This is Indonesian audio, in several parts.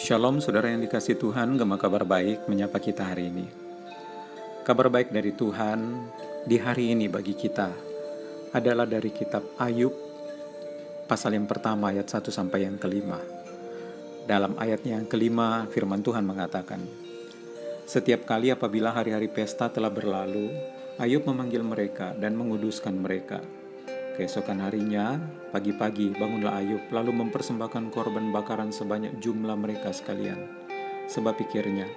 Shalom saudara yang dikasih Tuhan, gema kabar baik menyapa kita hari ini. Kabar baik dari Tuhan di hari ini bagi kita adalah dari kitab Ayub pasal yang pertama ayat 1 sampai yang kelima. Dalam ayatnya yang kelima firman Tuhan mengatakan, "Setiap kali apabila hari-hari pesta telah berlalu, Ayub memanggil mereka dan menguduskan mereka. Keesokan harinya, pagi-pagi bangunlah Ayub lalu mempersembahkan korban bakaran sebanyak jumlah mereka sekalian. Sebab pikirnya,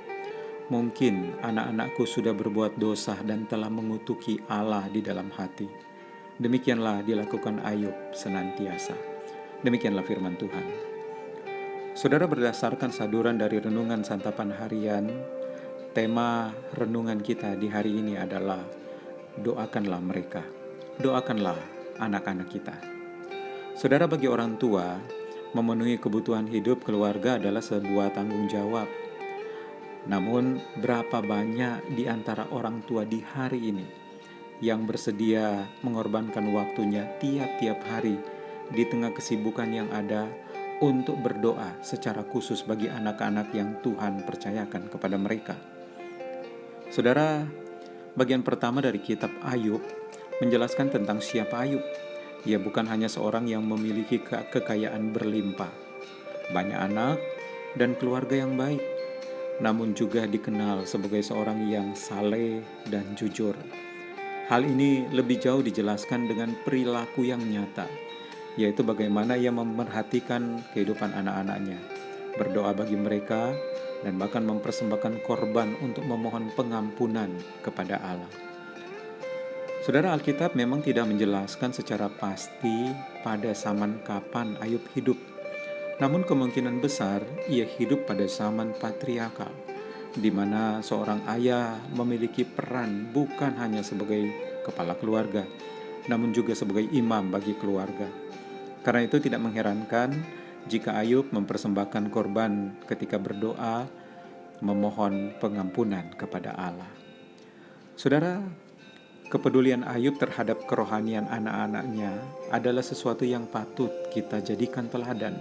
mungkin anak-anakku sudah berbuat dosa dan telah mengutuki Allah di dalam hati. Demikianlah dilakukan Ayub senantiasa." Demikianlah firman Tuhan. Saudara, berdasarkan saduran dari renungan santapan harian, tema renungan kita di hari ini adalah doakanlah mereka. Doakanlah anak-anak kita. Saudara, bagi orang tua, memenuhi kebutuhan hidup keluarga adalah sebuah tanggung jawab. Namun, berapa banyak di antara orang tua di hari ini yang bersedia mengorbankan waktunya tiap-tiap hari di tengah kesibukan yang ada untuk berdoa secara khusus bagi anak-anak yang Tuhan percayakan kepada mereka? Saudara, bagian pertama dari kitab Ayub menjelaskan tentang siapa Ayub. Ia bukan hanya seorang yang memiliki kekayaan berlimpah, banyak anak, dan keluarga yang baik, namun juga dikenal sebagai seorang yang saleh dan jujur. Hal ini lebih jauh dijelaskan dengan perilaku yang nyata, yaitu bagaimana ia memerhatikan kehidupan anak-anaknya, berdoa bagi mereka, dan bahkan mempersembahkan korban untuk memohon pengampunan kepada Allah. Saudara, Alkitab memang tidak menjelaskan secara pasti pada zaman kapan Ayub hidup. Namun kemungkinan besar ia hidup pada zaman patriarkal, di mana seorang ayah memiliki peran bukan hanya sebagai kepala keluarga, namun juga sebagai imam bagi keluarga. Karena itu tidak mengherankan jika Ayub mempersembahkan korban ketika berdoa, memohon pengampunan kepada Allah. Saudara, kepedulian Ayub terhadap kerohanian anak-anaknya adalah sesuatu yang patut kita jadikan teladan.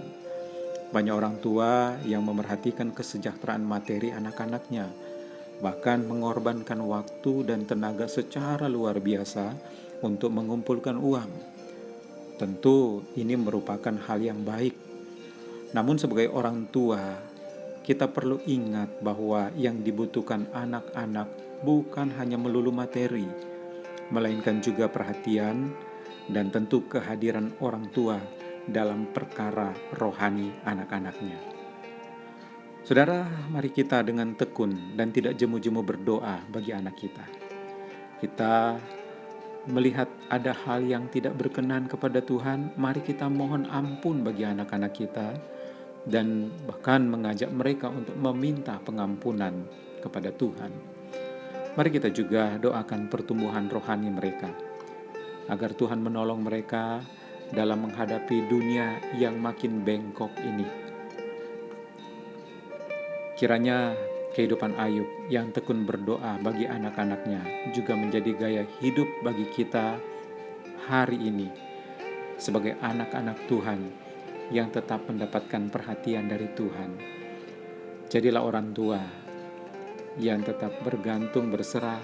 Banyak orang tua yang memerhatikan kesejahteraan materi anak-anaknya, bahkan mengorbankan waktu dan tenaga secara luar biasa untuk mengumpulkan uang. Tentu ini merupakan hal yang baik. Namun sebagai orang tua, kita perlu ingat bahwa yang dibutuhkan anak-anak bukan hanya melulu materi, melainkan juga perhatian dan tentu kehadiran orang tua dalam perkara rohani anak-anaknya. Saudara, mari kita dengan tekun dan tidak jemu-jemu berdoa bagi anak kita. Kita melihat ada hal yang tidak berkenan kepada Tuhan, mari kita mohon ampun bagi anak-anak kita dan bahkan mengajak mereka untuk meminta pengampunan kepada Tuhan. Mari kita juga doakan pertumbuhan rohani mereka, agar Tuhan menolong mereka dalam menghadapi dunia yang makin bengkok ini. Kiranya kehidupan Ayub yang tekun berdoa bagi anak-anaknya juga menjadi gaya hidup bagi kita hari ini sebagai anak-anak Tuhan yang tetap mendapatkan perhatian dari Tuhan. Jadilah orang tua yang tetap bergantung, berserah,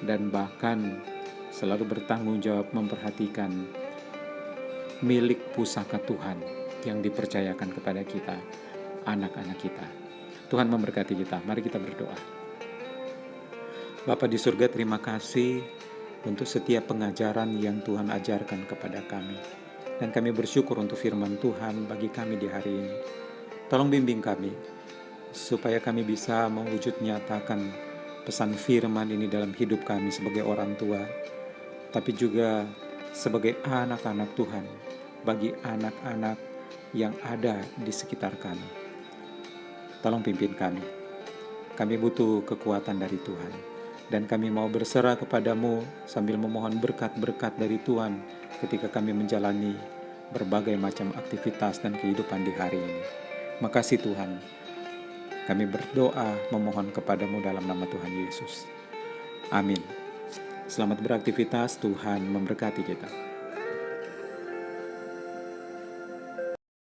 dan bahkan selalu bertanggung jawab memperhatikan milik pusaka Tuhan yang dipercayakan kepada kita, anak-anak kita. Tuhan memberkati kita. Mari kita berdoa. Bapa di surga, terima kasih untuk setiap pengajaran yang Tuhan ajarkan kepada kami. Dan kami bersyukur untuk firman Tuhan bagi kami di hari ini. Tolong bimbing kami, supaya kami bisa mewujud nyatakan pesan firman ini dalam hidup kami sebagai orang tua, tapi juga sebagai anak-anak Tuhan, bagi anak-anak yang ada di sekitar kami. Tolong pimpin kami. Kami butuh kekuatan dari Tuhan, dan kami mau berserah kepadamu sambil memohon berkat-berkat dari Tuhan ketika kami menjalani berbagai macam aktivitas dan kehidupan di hari ini. Makasih Tuhan. Kami berdoa memohon kepadamu dalam nama Tuhan Yesus. Amin. Selamat beraktivitas, Tuhan memberkati kita.